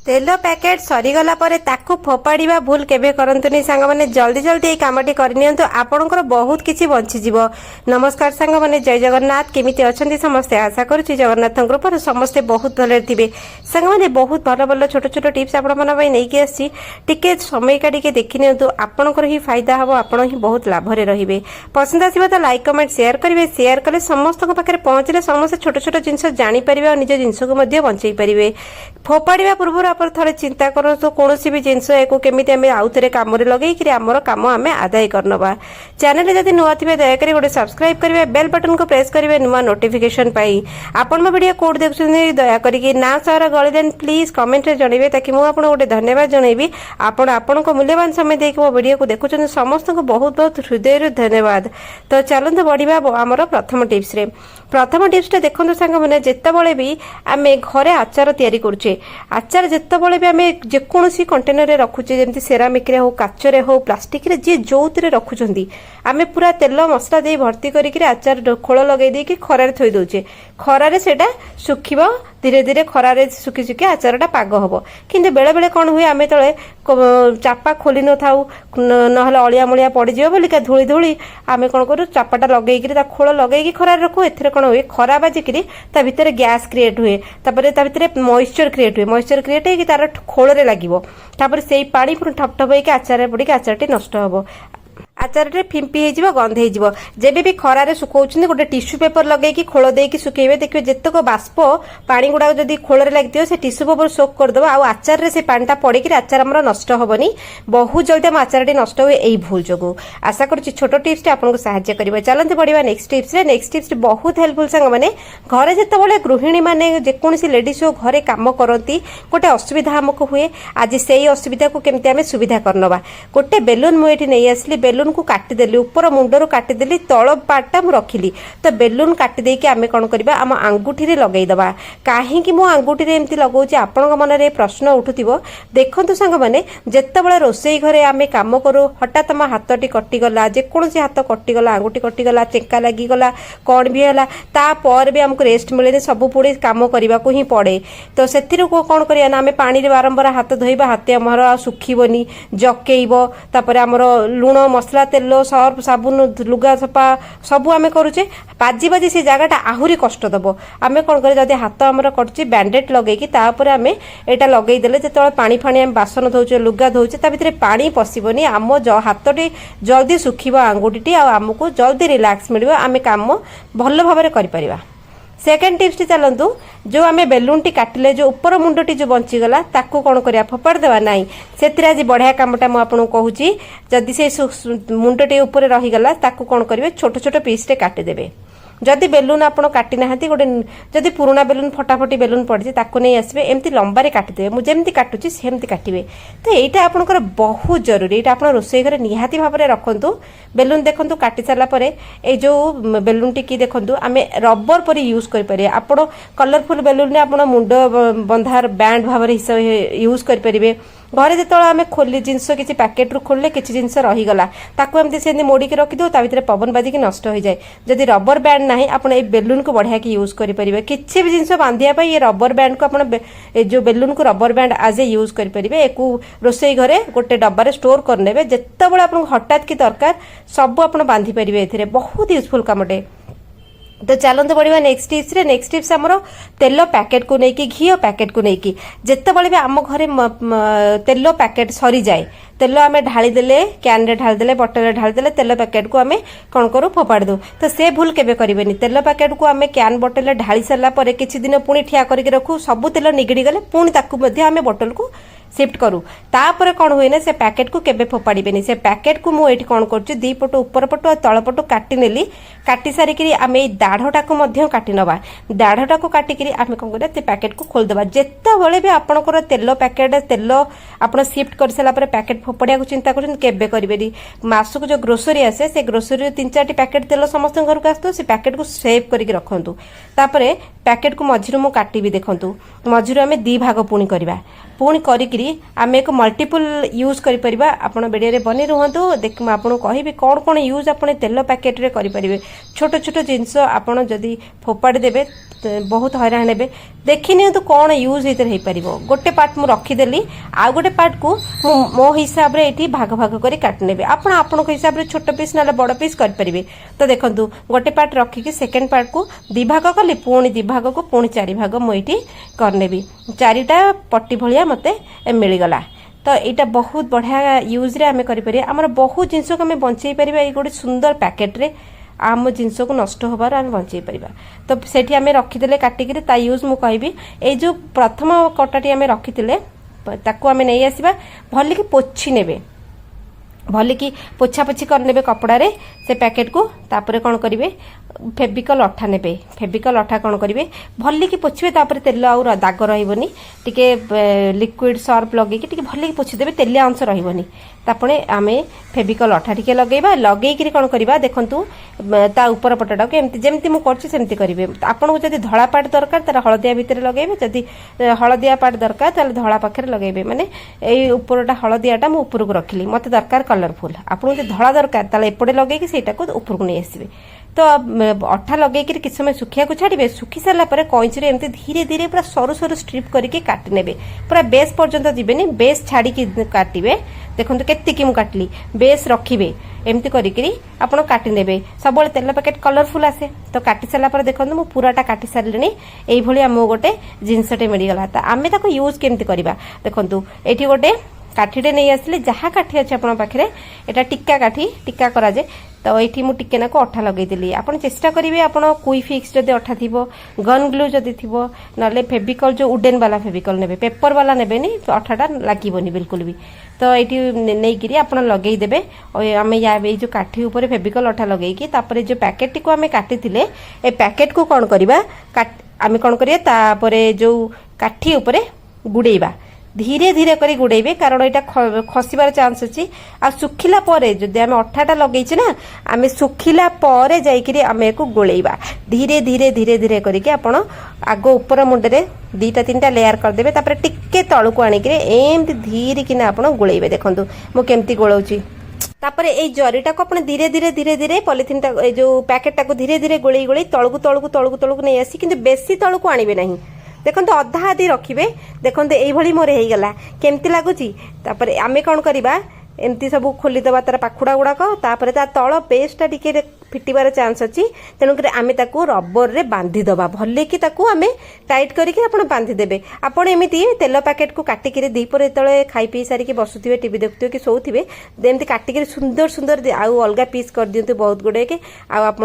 तेल पैकेट सरीगला ताकू फोपाड़ा भूल केबे करंतुनी सांग माने जल्दी जल्दी ये कामटी करनियंतु आपणकर बहुत किछि बंचीजीव। नमस्कार सांग माने जय जगन्नाथ केमिति अछंती समस्ते आशा करूछि जगन्नाथ कृपार समस्ते बहुत भले थिबे। सांग माने बहुत भल भल छोट छोट टिप्स आपण मन पई नै कि आसी टिके समय काढी देखिनियंतु आपणकर ही फायदा हबो आपण ही बहुत लाभ रे रहिबे। पसंद आसीबा तो लाइक कमेंट शेयर करिवे शेयर कले समस्त पाखरे पहुंचले समस्त छोट छोट जिंस जानि परिबे और निज जिंस को मध्ये बंचै परिबे। फोपाड़ा पूर्व आप थे चिंता करूँ कौन भी जिनस एक केमी आउ थे कम लगे आमर कम आम आदाय करनवा। चैनल जदि नुआ थे दयाक गोटे सब्सक्राइब करेंगे बेल बटन को प्रेस करेंगे नुआ नोटिफिकेशन पाई। आपण मो वीडियो कोड देखुं दयाक ना सहर गली देन प्लीज कमेंट रे जनइबे ताकि मुझे गोटे धन्यवाद जनइबी। आपण मूल्यवान समय देख मो वीडियो को देखुं समस्त को बहुत बहुत हृदय धन्यवाद। तो चलते बढ़िया आमर प्रथम टिप्स रे प्रथम टिप्स देखो सांग मैंने जितेबाला भी आम घरे आचार तैयारी करुचे आचार जितेबाला भी आम जेकोसी कंटेनर रखुचे जमी सेरामिक हो काचरे हो प्लास्टिक रे जी जो रखुंट आम पूरा तेल मसला दे भर्ती करके आचार खोल लगे देकी खरार थोई दौचे खरारे सेटा सुखिब धीरे धीरे खरारे सुखी सुखी आचारटा पाग हम किंतु बेले बेले कौन हुए आम तले चापा खोली न था ना अलिया मलिया पड़ज बोलिका धूली धूली आम कौन करूँ चापाटा लगे खोल लगे खरार रखू ए कौन हुए खरा बाजिक भितर गैस क्रिएट हुए भितर मॉइस्चर क्रिएट हुए मॉइस्चर क्रिएट होगी तार खोल लगे से पानी पुणी ठप ठप होकर आचार पड़ी आचारटी नष्ट हम आचार फिंपी हो गंधे जेबे भी खरारे सुखौछन गोटे टिश्यू पेपर लगे खोल देकी सुखेबे देखिए जितक बाष्प पानी गुड़ा जब खोल लगे से टिश्यू पेपर सोक करदे आ आचार से पानीटा पड़ी आचार आम नष्ट हेनी बहुत जल्दी आम आचार नष्ट हुए यही भूल जो आशा करुँच छोट टिप्स आपको साहाय्य कर। चलते बढ़िया नेक्स्ट टिप्स बहुत हेल्पफुल सांग मैंने घरे जिते गृहिणी मैंने जेकोसी लेडीज हो घरे कम करती गोटे असुविधा आमको हुए आज से असुविधा को केमती आम सुविधा करनवा गोटे बेलून मुझे नहीं आसली बेलून को काटिदेली ऊपर मुंडर काटिदेली तल पार्टा मुझे रखिली तो बेलून काटिदे आम कौन करवा आम आंगुठी लगेदबा कहीं मो आंगुठी एमती लगौचे आपण मन में प्रश्न उठुव देखु सांग मैंने जितेबाला रोसई घरे आम कम करूँ हठात आम हाथटी कटिगला जेकोसी हाथ कटिगला आंगुठी कटिगला चेका लगिगला कौन भी है तापर भी आमको रेस्ट मिले सब पुणी कम करने को ही पड़े तो से कौन करना आम पानी बारंबार हाथ धोइबा हाथ आमर सुखीबनी जकेब तापर आमर लुण मसला तेल सर्फ साबुन लुगा सफा सबू आम करुचे बाजी बाजी से जगह आहरी कष्ट दब आम कौन कर जब हाथ आमर कटुचे बैंडेड लगे आम एटा लगेदेले जो पानी फाणी आम बासन धोचे लुगा धोचे भितर पानी पशिबनी आम हाथटी जल्दी सुखीब आंगुठी आमको जल्दी रिलैक्स मिल आम कम भल भाव कर। सेकेंड टिप्स चलतु जो आम बेलून टी काटिले जो ऊपर मुंडटी जो बंचीगला ताकू कौन करा फोपाड़ देवा नाई से आज बढ़िया कमटा मुझे कहूँ जदि से मुंडटी ऊपर रहीगला ताकू कौन करेंगे छोट छोट पीस रे काटिदेवे जदि बेलून आप काटी ना गोटे जदि पुराना बेलून फटाफटी बेलून पड़ी ताकू नहीं आसबे एमती लंबारे काटिदेवे मुझे काटुची सेमती काटिबे तो यहाँ आपंकर बहुत जरूरी यहाँ आप रोसई घर निहाती भाव में रखु बेलून देखु काटी सारापर ये जो बेलून टी देखु आम रबर पर यूज करें आप कलरफुल बेलून आप मुंड बंधार बैंड भाव यूज करेंगे घरे जो आम खोली जिनस किसी पैकेट रू खोलिले किसी जिनस रहीगला ताकू एमती से मोड़िकी रखिदे भितर पवन बाजिकी नष्ट हो जाए जदि रबर बैंड ना आप बेलून को बढ़िया की यूज करेंगे किसी भी जिनस बांधिया ये रबर बैंड को आप जो बेलून को रबर बैंड आज ए यूज करेंगे एक रोसई घरे गोटे डब्बारे स्टोर करने जितेबाला आप हठात की दरकार सब आप बांधि पारे ए बहुत यूजफुल कमटे। तो चलते बढ़िया नेक्स्ट टिप्स आमर तेल पैकेट को लेकिन घी पैकेट को लेकिन जितेबाला भी आम घरे तेल पैकेट सरी जाए तेल आम ढालीदे कैन रे ढालीदे बटल ढालीदे तेल पैकेट को आम कौन करूँ फोपाड़ दो तो से भूल केबे करेंगे तेल पैकेट को आम कैन बटल ढाली सारापर किसी दिन पुणी ठिया करके रखू सब तेल निगड़ी गले पुणी ताकू आम बटल को शिफ्ट करूँ तापर कौन हुए ना से पैकेट को केबे फोपाड़े से पैकेट को मुझे कौन कर दी पटु ऊपर पटु और तल पटु काटी नेली काटी सारिकी आम ये दाढ़टा को काटी नवा दाढ़टा को काटिक आम कौन कर पैकेट को खोलदेवा जितेबाला भी आपंकर तेल पैकेट तेल आप शिफ्ट कर सारापर पैकेट फोपाड़ा को चिंता करेंगे मासक जो ग्रोसरी आसे से ग्रोसरी 3-4 पैकेट तेल समस्त घर को आसो से पैकेट को सेव करके रखु तापर पैकेट को मझिरु मु काटिबी देखंतु मझिरु आमे दी भाग पुणी करबा पुणी करिकरी आमे एक मल्टीपल यूज करि परिबा आपण वीडियो रे बनी रहंतु देख म आपन कहिबी कोन कोन यूज आपण तेल पैकेट रे करि परिबे छोट छोट जिंस आपण जदी फोपाडी देबे बहुत हैरान हेबे देखि नियंतु कोन यूज इतर हे परिबो गोटे पार्ट मु रखी देली आ गोटे पार्ट को मो हिसाब रे एठी भाग भाग करी काट नेबे आपण आपण को हिसाब रे छोट पीस नाले बड़ पीस कर परिबे तो देखंतु गोटे पार्ट रखी कि सेकंड पार्ट को दी भाग कली पुणी दी भाग को पुणी चारि भाग मु एठी कर नेबी चारिटा पट्टी भलिया मते मिल गला तो यहाँ बहुत बढ़िया यूज रे आमे करि परिया हमर बहुत जिंस को आमे बंचई परिबा ए गोटे सुंदर पैकेट रे आम जिनस को नष्ट होबार आम बंचई परिबा तो सेठी आमे रखिदेले काटिकी ता यूज मु कहबी ए जो प्रथम कटाटी आमे रखिथिले ताकू आमे नै आसीबा भली की पोछि नेबे भली की पोछा पोछि कर नेबे कपड़ा रे से पैकेट को तापरे कोन करिवे फेविकल अठा नेबे फेविकल अठा कोन करिवे भली की पोछिबे तापरे तेल आ दाग रहिबोनी टिके लिक्विड सर्फ लगे कि टिके भली की पोछि देबे तेलिया अंश रहिबोनी तापणे आमे फेविकल अठा टिके लगेबा लगेई कि कोन करिबा देखंतु ता ऊपर पटटा के एमति जेमति मु करछि सेमति करिवे आपन को जदी धळा पाट दरकार तार हळदिया भितरे लगेबे जदी हळदिया पाट दरकार ताले धळा पाखरे लगेबे माने एई ऊपरटा हळदियाटा मु ऊपर को रखिली मते दरकार कलरफुल आपन जे धळा दरकार ताले एपडे लगे कि सेटा को ऊपर को नै आसीबे तो अठा लगे कि किछ समय सुखिया को छाड़िबे सुखी सारा पर कैंची रे एमती धीरे धीरे पूरा सरू सरू स्ट्रिप करके काटि नेबे पूरा बेस पर्यंत जिबेनी बेस छाड़ी की काटिबे देखंतु केत्ती कि मु काटली बेस रखिबे एमती करिकरी आपण काटि नेबे सबले तेल पैकेट कलरफुल आसे तो काटि सारा पर देखंतु मु पूराटा काटि सारलेनी एई भली हम गोटे जिंसटे मिल गला त आमे ताको यूज केमती करबा देखंतु एठी गोटे काठीटे नहीं आसले जहाँ काठी अच्छे आपण पाखे एटा टिक्का काठी टिक्का करा जे तो ये मुझे टिके नाक अठा लगेदेली आप चेष्टा करेंगे आप क्विक फिक्स जदि अठा थी गन ग्लू जदि थी ना फेविकल जो वुडेन वाला फेविकल ने पेपर वाला ने अठाटा लगभग बिल्कुल भी तो ये नहीं करी आप लगेदेवे आम या जो काठी उपर फेविकल अठा लगे जो पैकेट टी आम काटी ए पैकेट को कौन करवा आम कौन करा जो काठी उपर गुड़ेबा धीरे धीरे करी गुड़ेबे कारण यहाँ खसबार चांस अच्छी आ सुखिला परे जदि आम अठाटा लगे ना आम सुखिला परे जाइकरी आम को गोलेबा धीरे धीरे धीरे धीरे करके आपण आग ऊपर मुंडे दीटा तीन लेयर करदेबे तापर टिके तळु को आनिकरी एमती धीरे किना आपण गोलेबे देखंतु मु केमती गोळौची तापर ए जरीटा को आपण धीरे धीरे धीरे धीरे पॉलिथिन टा जो पैकेट टा को धीरे धीरे गोळई गोळई तळु को नै आसी किंतु बेसी तळु को आनिबे नहीं देखो अधा आदि रखिए देखो ये मोर हो गला केमती लगुच आमे कौन करवा एमती सब खोलीदे तार पाखुड़ा गुड़ाक तापर ता तल पेस्टा टिके फिटिबार चांस अच्छी तेणुक आम रबर रे बांधीदबा भले कि आम टाइट करके आप बांधीदेवे आपड़ एमती तेल पैकेट को काटिकी दीपर जो खाई पी सारिकी बसुवे टीवी देखुए कि शोथे एमती काटिकी सुंदर सुंदर आउ अलग पीस कर दिंतु बहुत गुड़े के आप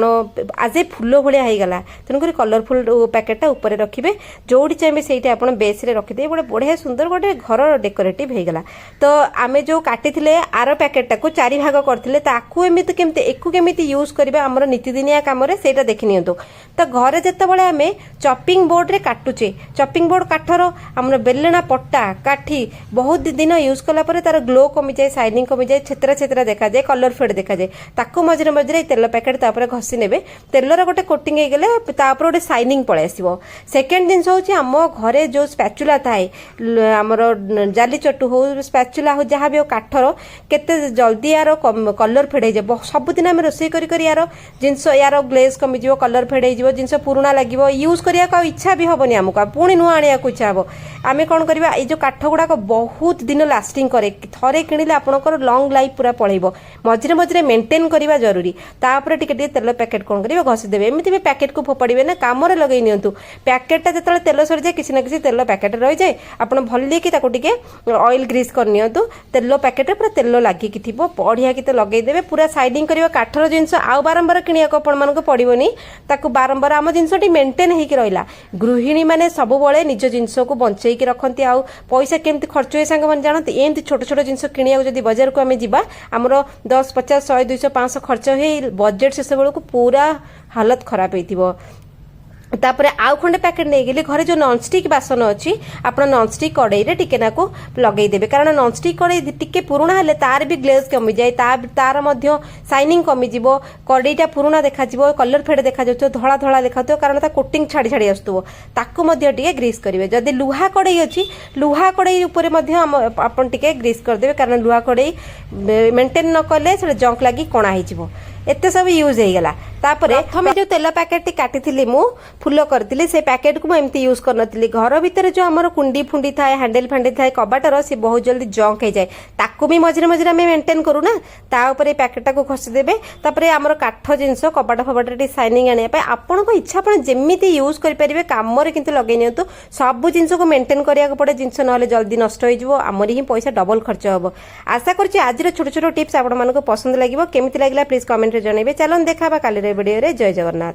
आज फुल भाया होगला तेणुक कलरफुल पैकेटा ऊपर रखिए जोड़ी चाहिए से आप बेस रखिदे गोटे बढ़िया सुंदर गोटे घर डेकोरेटिव होगला तो आम जो काटी आर पैकेटा को चारि भाग करते एमती केमती एकू केमती यूज कर आमर नीतिदिनिया कम से देखी नियंतु तो घरे जितेबाला आम चॉपिंग बोर्ड रे काटुचे चॉपिंग बोर्ड काठर आम बेलना पट्टा काठी बहुत दिन यूज कला तार ग्लो कमी जाए शाइनिंग कमी जाए छेतरा छेतरा देखा जाए कलर फेड देखा जाए ताको मझे मझे तेल पैकेट तापर घसी ने तेलर गोटे कोटिंग हो गले गोटे शाइनिंग पलि आसो सेकेंड जिन हूँ आम घरे जो स्पैचुला थाए आमर जाली चटू हो स्पैचुला हो जहाँ भी हो काठर केते जल्दी यार कलर फेड हो सबुदिन आम रोषे यार जिनस यार ग्लेज कमिज कलर फेड हो जिनस पुराणा लगे यूज करने इच्छा भी हेनी आमको पुणी नुआ आने इच्छा हे आम कौन करवा ये जो काठ गुड़ाक बहुत दिन लास्टिंग करे थे किणिले आपंकर लंग लाइफ पूरा पलैब मझे मझे मेंटेन करवा जरूरी तापर टिके तेल पैकेट कौन करेंगे घसीदेवे एमती भी पैकेट को फोपाड़े ना कम लगे निंतु पैकेटा जो तेल सरी जाए किसी ना किसी तेल पैकेट रही जाए आप भल कि ऑयल ग्रीस कर नियंतु तेल पैकेट पूरा तेल लगिकी थी बढ़िया कि लगेदेवे पूरा साइडिंग कर काठर जिनस आउ बारंबार किणा को पड़ोनी बारंबार आम जिनसटी मेंटेन होकर रहा गृहिणी मैंने सब निज जिनस को बंचे रखती आउ पैसा केमती खर्च हुए सांग मैंने जानते एमती छोट छोट जिनस किणा जब बजार को आम जा आमर 10 50 100 200 500 खर्च हो बजेट शेष बेलू पूरा हालत खराब हो तापर आउ खंडे पैकेट नहीं गली घरे जो नॉनस्टिक बासन अच्छी आप नॉनस्टिक कड़ई टिके नाकू लगेदेवे कारण नॉनस्टिक कड़ई टिके पुराणा हेले तार भी ग्लेज कमी जाए तार मध्य शाइनिंग कमी जीवो कड़ईटा पुराणा देखा कलर फेड देखा धला धला देखा कारण ता कोटिंग छाड़ी छाड़ी आसुव ताकू मध्य टिके ग्रीस करेंगे जदि लुहा कड़ई अच्छी लुहा कड़ई उपर आपन टिके ग्रीस करदेवे कारण लुहा कड़ई मेंटेन न कले से जंक लगी कणा हो एते सब यूज हो गला तापर प्रथम जो तेल पैकेट काटी मु फुल करती से पैकेट को एमती यूज करनी घर भितर जो आम कुंडी फुंडी थाए हैंडल फैंडल थाए कबाटर सी बहुत जल्दी जंक हो जाए ताकू भी मझे मझे आम मेंटेन करू ना तापर पैकेटा को खसीदेवे तापर आम काठ जिनस कबाट फबाट शाइनिंग आने आपण इच्छा आप जमी यूज करेंगे कम कितु लगे नि सब जिन को मेंटेन करा पड़े जिनस ना जल्दी नष्ट हो आमर ही पैसा डबल खर्च हम आशा करुँच आज छोट छोट टिप्स आपण पसंद लगे केमी लगे प्लीज कमेंट जनइबे चलन देखा काली वीडियो रे जय जगन्नाथ।